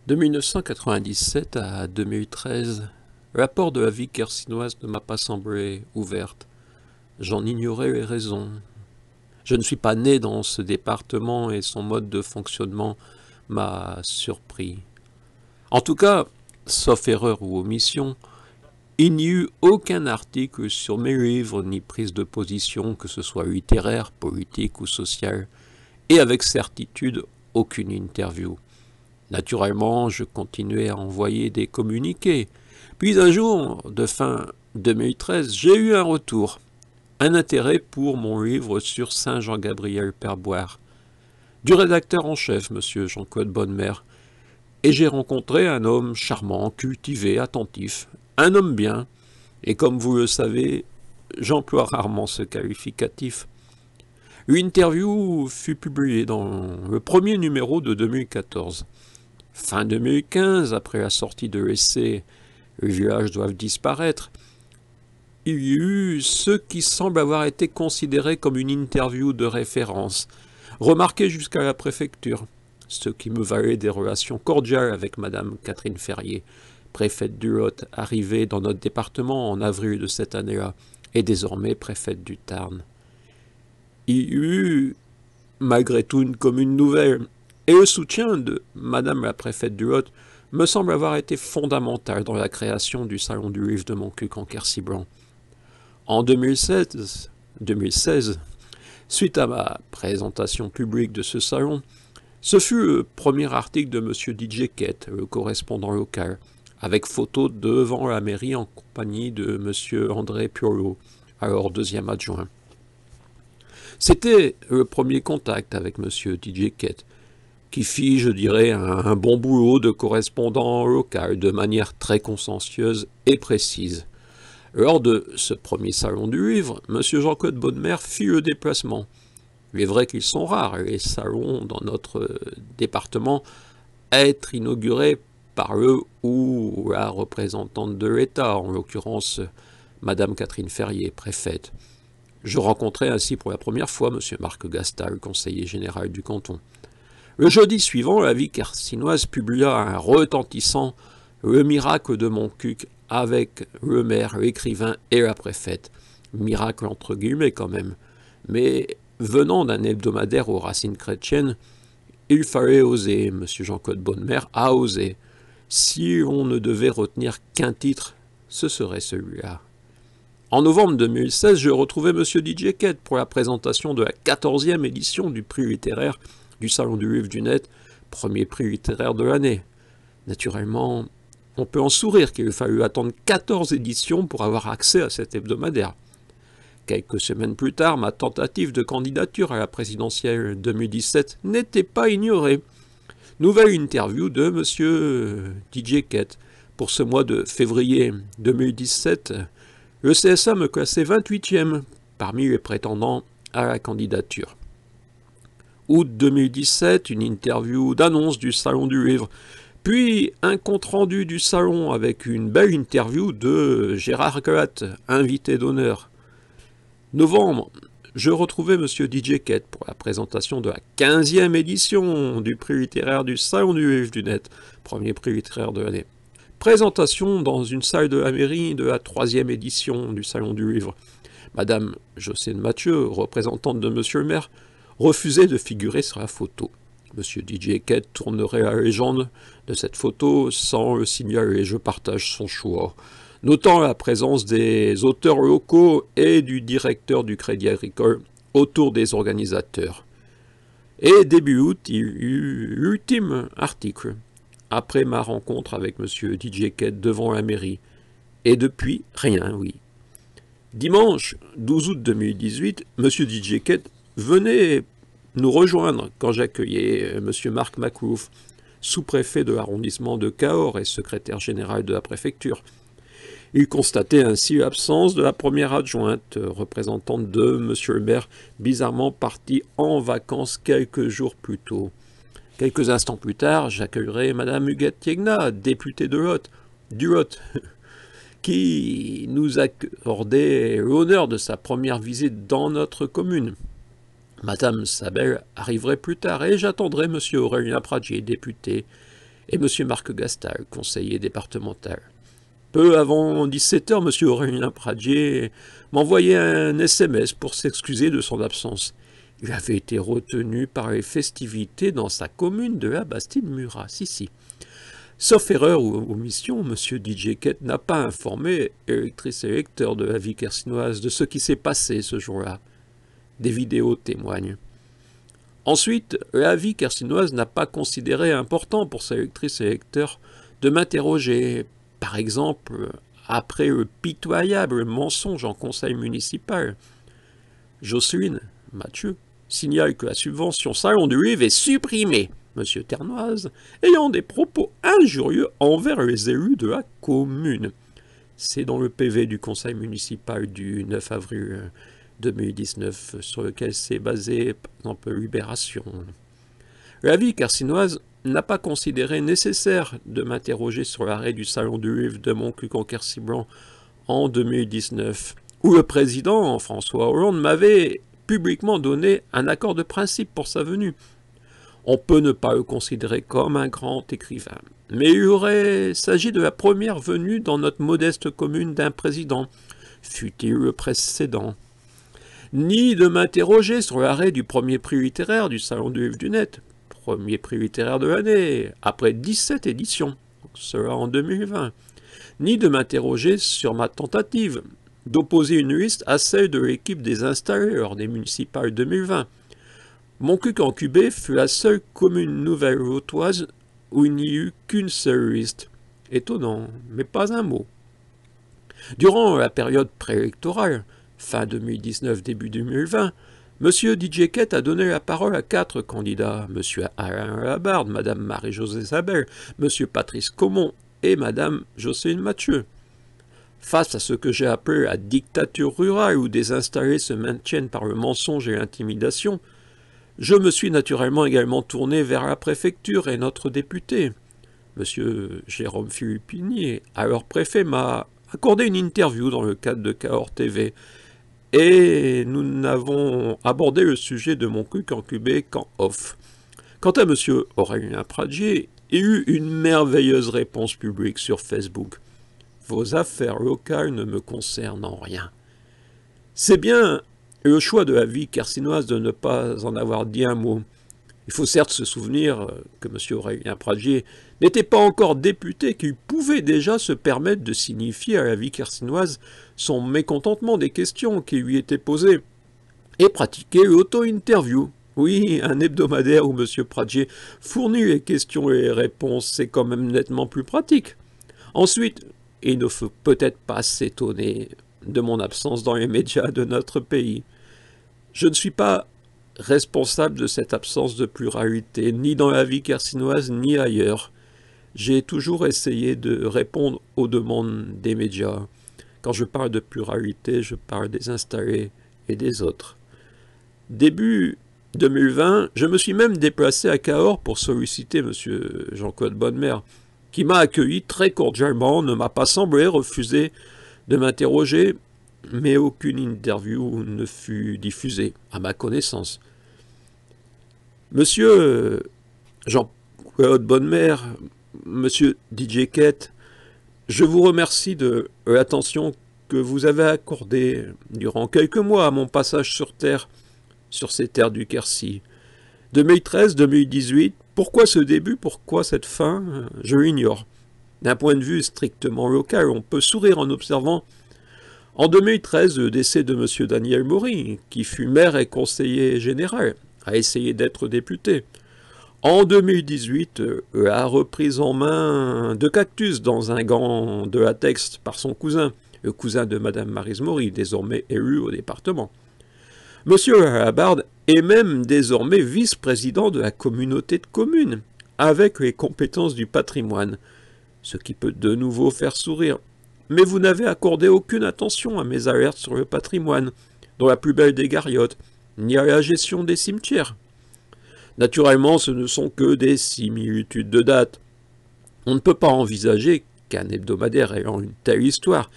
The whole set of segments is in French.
De 1997 à 2013, le rapport de la vie kersinoise ne m'a pas semblé ouverte. J'en ignorais les raisons. Je ne suis pas né dans ce département et son mode de fonctionnement m'a surpris. En tout cas, sauf erreur ou omission, il n'y eut aucun article sur mes livres ni prise de position, que ce soit littéraire, politique ou sociale, et avec certitude aucune interview. Naturellement, je continuais à envoyer des communiqués. Puis un jour, de fin 2013, j'ai eu un retour, un intérêt pour mon livre sur Saint Jean-Gabriel Perboire, du rédacteur en chef, M. Jean-Claude Bonnemère, et j'ai rencontré un homme charmant, cultivé, attentif, un homme bien, et comme vous le savez, j'emploie rarement ce qualificatif. L'interview fut publiée dans le premier numéro de 2014. Fin 2015, après la sortie de l'essai « Les villages doivent disparaître », il y eut ce qui semble avoir été considéré comme une interview de référence, remarquée jusqu'à la préfecture, ce qui me valait des relations cordiales avec Madame Catherine Ferrier, préfète du Lot, arrivée dans notre département en avril de cette année-là, et désormais préfète du Tarn. Il y eut, malgré tout, une commune nouvelle, et le soutien de Madame la préfète du Lot me semble avoir été fondamental dans la création du Salon du Livre de Montcuq en Quercy-Blanc. En 2016, suite à ma présentation publique de ce salon, ce fut le premier article de M. DJ Kett, le correspondant local, avec photo devant la mairie en compagnie de M. André Piolo, alors deuxième adjoint. C'était le premier contact avec M. DJ Kett, qui fit, je dirais, un bon boulot de correspondant local de manière très consciencieuse et précise. Lors de ce premier salon du livre, M. Jean-Claude Bonnemère fit le déplacement. Il est vrai qu'ils sont rares, les salons dans notre département, à être inaugurés par le ou la représentante de l'État, en l'occurrence Madame Catherine Ferrier, préfète. Je rencontrai ainsi pour la première fois M. Marc Gastal, conseiller général du canton. Le jeudi suivant, la vie kersinoise publia un retentissant « Le miracle de Montcuq » avec le maire, l'écrivain et la préfète. Miracle entre guillemets quand même. Mais venant d'un hebdomadaire aux racines chrétiennes, il fallait oser, M. Jean-Claude Bonnemère a osé. Si on ne devait retenir qu'un titre, ce serait celui-là. En novembre 2016, je retrouvais M. DJ Kett pour la présentation de la 14e édition du prix littéraire du Salon du Livre du Net, premier prix littéraire de l'année. Naturellement, on peut en sourire qu'il a fallu attendre 14 éditions pour avoir accès à cet hebdomadaire. Quelques semaines plus tard, ma tentative de candidature à la présidentielle 2017 n'était pas ignorée. Nouvelle interview de M. DJ Kett. Pour ce mois de février 2017, le CSA me classait 28e parmi les prétendants à la candidature. Août 2017, une interview d'annonce du Salon du Livre, puis un compte-rendu du salon avec une belle interview de Gérard Glatt, invité d'honneur. Novembre, je retrouvais M. DJ Kett pour la présentation de la 15e édition du prix littéraire du Salon du Livre du Net, premier prix littéraire de l'année. Présentation dans une salle de la mairie de la 3e édition du Salon du Livre. Madame Jocelyne Mathieu, représentante de M. le maire, refusait de figurer sur la photo. M. DJ Kett tournerait la légende de cette photo sans le signaler. Je partage son choix, notant la présence des auteurs locaux et du directeur du Crédit Agricole autour des organisateurs. Et début août, il y eut l'ultime article, après ma rencontre avec M. DJ Kett devant la mairie. Et depuis, rien, oui. Dimanche 12 août 2018, M. DJ Kett venait nous rejoindre quand j'accueillais M. Marc Maclouf, sous-préfet de l'arrondissement de Cahors et secrétaire général de la préfecture. Il constatait ainsi l'absence de la première adjointe, représentante de M. le maire, bizarrement partie en vacances quelques jours plus tôt. Quelques instants plus tard, j'accueillerai Mme Huguette Thiegna, députée de Lot, du Lot, qui nous accordait l'honneur de sa première visite dans notre commune. Madame Sabel arriverait plus tard et j'attendrai M. Aurélien Pradier, député, et M. Marc Gastal, conseiller départemental. Peu avant 17 h, M. Aurélien Pradier m'envoyait un SMS pour s'excuser de son absence. Il avait été retenu par les festivités dans sa commune de la Bastide-Murat. Si. Sauf erreur ou omission, M. DJ Kett n'a pas informé électrices et électeurs de la vie kersinoise de ce qui s'est passé ce jour-là. Des vidéos témoignent. Ensuite, la vie kersinoise n'a pas considéré important pour ses électrices et électeurs de m'interroger, par exemple, après le pitoyable mensonge en conseil municipal. Jocelyne Mathieu signale que la subvention Salon du Livre est supprimée. M. Ternoise ayant des propos injurieux envers les élus de la commune. C'est dans le PV du conseil municipal du 9 avril 2019 sur lequel s'est basé, par exemple, Libération. La vie kersinoise n'a pas considéré nécessaire de m'interroger sur l'arrêt du Salon du Livre de Montcuq-en-Quercy-Blanc en 2019, où le président François Hollande m'avait publiquement donné un accord de principe pour sa venue. On peut ne pas le considérer comme un grand écrivain, mais il aurait s'agi de la première venue dans notre modeste commune d'un président, fût-il le précédent, ni de m'interroger sur l'arrêt du premier prix littéraire du Salon du Livre du Net, premier prix littéraire de l'année, après 17 éditions, cela en 2020, ni de m'interroger sur ma tentative d'opposer une liste à celle de l'équipe des installés lors des municipales 2020. Montcuq-en-Cubé fut la seule commune nouvelle-vautoise où il n'y eut qu'une seule liste. Étonnant, mais pas un mot. Durant la période préélectorale, fin 2019, début 2020, M. DJ Kett a donné la parole à 4 candidats, M. Alain Labarde, Mme Marie-Josée Sabel, M. Patrice Caumont et Mme Jocelyne Mathieu. Face à ce que j'ai appelé la dictature rurale où des installés se maintiennent par le mensonge et l'intimidation, je me suis naturellement également tourné vers la préfecture et notre député. M. Jérôme Philippini, alors préfet, m'a accordé une interview dans le cadre de Cahors TV, et nous n'avons abordé le sujet de Montcuq-en-Cubé qu'en off. Quant à M. Aurélien Pradier, il eut une merveilleuse réponse publique sur Facebook. Vos affaires locales ne me concernent en rien. C'est bien le choix de la vie kersinoise de ne pas en avoir dit un mot. Il faut certes se souvenir que M. Aurélien Pradier n'était pas encore député, qu'il pouvait déjà se permettre de signifier à la vie kersinoise son mécontentement des questions qui lui étaient posées et pratiquer l'auto-interview. Oui, un hebdomadaire où M. Pradier fournit les questions et les réponses, c'est quand même nettement plus pratique. Ensuite, il ne faut peut-être pas s'étonner de mon absence dans les médias de notre pays. Je ne suis pas responsable de cette absence de pluralité, ni dans la vie kersinoise, ni ailleurs. J'ai toujours essayé de répondre aux demandes des médias. Quand je parle de pluralité, je parle des installés et des autres. Début 2020, je me suis même déplacé à Cahors pour solliciter M. Jean-Claude Bonnemer, qui m'a accueilli très cordialement, ne m'a pas semblé refuser de m'interroger, mais aucune interview ne fut diffusée, à ma connaissance. Monsieur Jean-Claude Bonnemer, Monsieur DJ Kett, je vous remercie de l'attention que vous avez accordée durant quelques mois à mon passage sur Terre, sur ces terres du Quercy. 2013-2018, pourquoi ce début, pourquoi cette fin, je l'ignore. D'un point de vue strictement local, on peut sourire en observant en 2013 le décès de M. Daniel Maury, qui fut maire et conseiller général, a essayé d'être député. En 2018, la reprise en main de Cactus dans un gant de latex par son cousin, le cousin de Mme Maryse Maury, désormais élu au département. M. Labarde est même désormais vice-président de la communauté de communes, avec les compétences du patrimoine, ce qui peut de nouveau faire sourire. Mais vous n'avez accordé aucune attention à mes alertes sur le patrimoine, dont la plus belle des gariotes, ni à la gestion des cimetières. Naturellement, ce ne sont que des similitudes de date. On ne peut pas envisager qu'un hebdomadaire ayant une telle histoire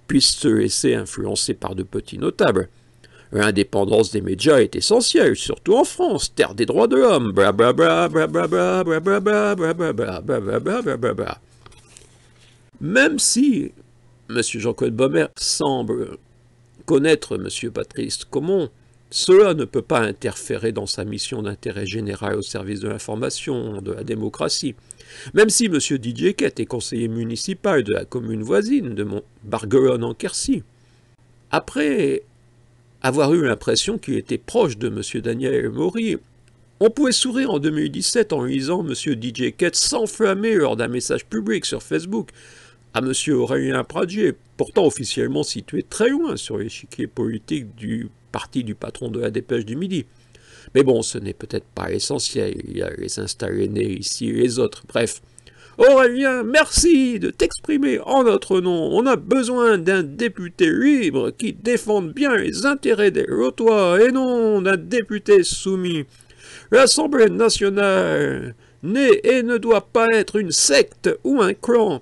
puisse se laisser influencer par de petits notables. L'indépendance des médias est essentielle, surtout en France, terre des droits de l'homme. Blablabla, blablabla, blablabla, blablabla, blablabla, blablabla. Même si M. Jean-Claude Baumer semble connaître M. Patrice Caumont, cela ne peut pas interférer dans sa mission d'intérêt général au service de l'information, de la démocratie. Même si M. Didier Quette est conseiller municipal de la commune voisine de Barguelonne en Quercy. Après avoir eu l'impression qu'il était proche de M. Daniel Maury, on pouvait sourire en 2017 en lisant M. Didier Quette s'enflammer lors d'un message public sur Facebook à M. Aurélien Pradier, pourtant officiellement situé très loin sur l'échiquier politique du parti du patron de la Dépêche du Midi. Mais bon, ce n'est peut-être pas essentiel, il y a les installés nés ici et les autres, bref. Aurélien, merci de t'exprimer en notre nom. On a besoin d'un député libre qui défende bien les intérêts des Lotois et non d'un député soumis. L'Assemblée nationale n'est et ne doit pas être une secte ou un clan.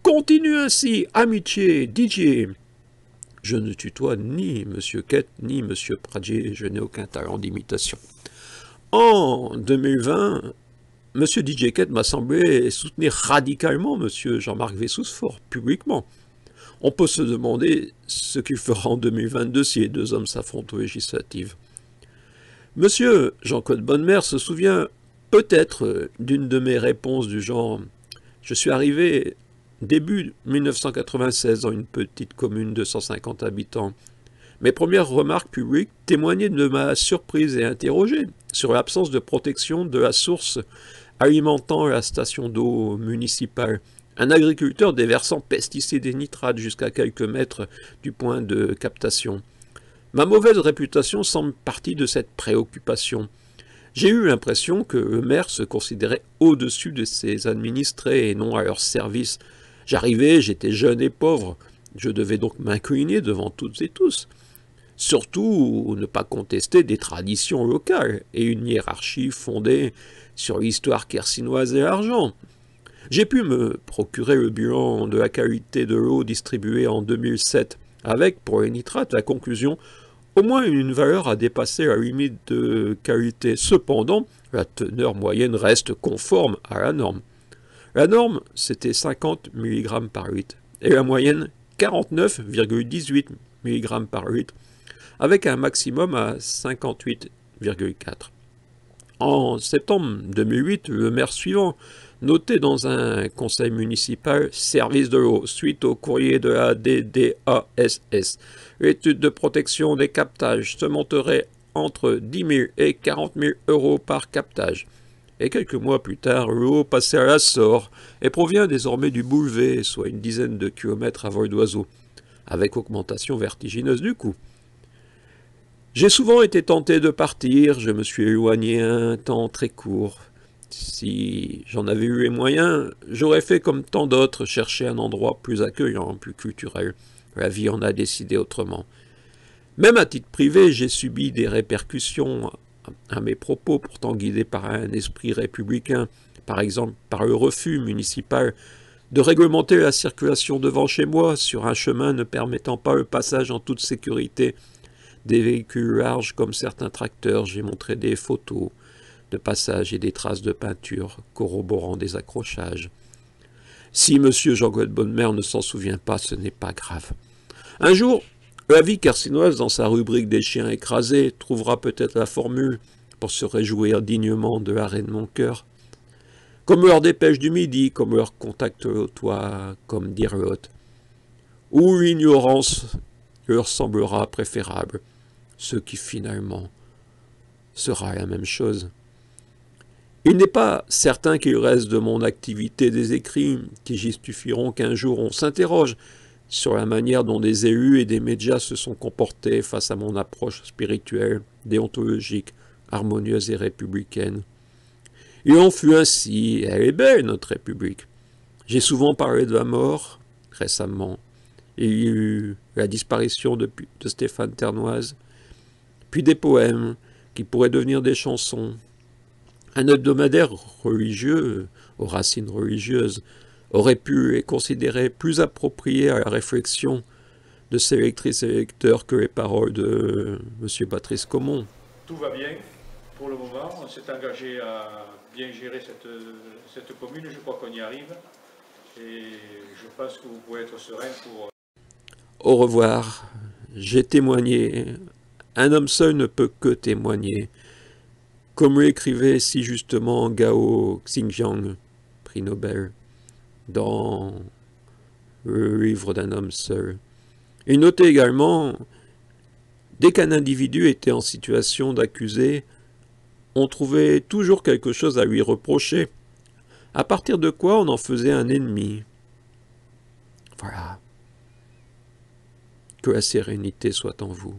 Continue ainsi, amitié, Didier. Je ne tutoie ni M. Quette ni M. Pradier, je n'ai aucun talent d'imitation. En 2020, M. Didier Quette m'a semblé soutenir radicalement M. Jean-Marc Wessous-Fort, publiquement. On peut se demander ce qu'il fera en 2022 si les deux hommes s'affrontent aux législatives. M. Jean-Claude Bonnemer se souvient peut-être d'une de mes réponses du genre « Je suis arrivé début 1996 dans une petite commune de 150 habitants. Mes premières remarques publiques témoignaient de ma surprise et interrogée sur l'absence de protection de la source alimentant la station d'eau municipale. Un agriculteur déversant pesticides et nitrates jusqu'à quelques mètres du point de captation. Ma mauvaise réputation semble partie de cette préoccupation. J'ai eu l'impression que le maire se considérait au-dessus de ses administrés et non à leur service. J'arrivais, j'étais jeune et pauvre, je devais donc m'incliner devant toutes et tous. Surtout, ne pas contester des traditions locales et une hiérarchie fondée sur l'histoire quercinoise et l'argent. J'ai pu me procurer le bilan de la qualité de l'eau distribuée en 2007, avec, pour les nitrates, la conclusion au moins une valeur a dépassé la limite de qualité. Cependant, la teneur moyenne reste conforme à la norme. La norme, c'était 50 mg par litre, et la moyenne 49,18 mg par litre, avec un maximum à 58,4. En septembre 2008, le maire suivant notait dans un conseil municipal service de l'eau, suite au courrier de la DDASS. L'étude de protection des captages se monterait entre 10 000 et 40 000 euros par captage. Et quelques mois plus tard, l'eau passait à la Sorre et provient désormais du Boulevet, soit une dizaine de kilomètres à vol d'oiseau, avec augmentation vertigineuse du coût. J'ai souvent été tenté de partir, je me suis éloigné un temps très court. Si j'en avais eu les moyens, j'aurais fait comme tant d'autres, chercher un endroit plus accueillant, plus culturel. La vie en a décidé autrement. Même à titre privé, j'ai subi des répercussions à mes propos, pourtant guidés par un esprit républicain, par exemple par le refus municipal de réglementer la circulation devant chez moi sur un chemin ne permettant pas le passage en toute sécurité des véhicules larges comme certains tracteurs. J'ai montré des photos de passage et des traces de peinture corroborant des accrochages. Si M. Jean-Claude Bonnemer ne s'en souvient pas, ce n'est pas grave. Un jour, la vie carcinoise, dans sa rubrique des chiens écrasés, trouvera peut-être la formule pour se réjouir dignement de l'arrêt de mon cœur. Comme leur Dépêche du Midi, comme leur Contact Lotois, comme dire l'autre. Ou l'ignorance leur semblera préférable, ce qui finalement sera la même chose. Il n'est pas certain qu'il reste de mon activité des écrits qui justifieront qu'un jour on s'interroge sur la manière dont des élus et des médias se sont comportés face à mon approche spirituelle, déontologique, harmonieuse et républicaine. Il en fut ainsi, elle est belle, notre République. J'ai souvent parlé de la mort, récemment. Il y eut la disparition de Stéphane Ternoise, puis des poèmes qui pourraient devenir des chansons. Un hebdomadaire religieux, aux racines religieuses, aurait pu les considérer plus appropriés à la réflexion de ces lectrices et lecteurs que les paroles de M. Patrice Caumont. Tout va bien pour le moment. On s'est engagé à bien gérer cette commune. Je crois qu'on y arrive. Et je pense que vous pouvez être serein pour... Au revoir. J'ai témoigné. Un homme seul ne peut que témoigner. Comme l'écrivait si justement Gao Xingjiang, prix Nobel, dans le livre d'un homme seul. Il notait également, dès qu'un individu était en situation d'accusé, on trouvait toujours quelque chose à lui reprocher, à partir de quoi on en faisait un ennemi. Voilà. Que la sérénité soit en vous.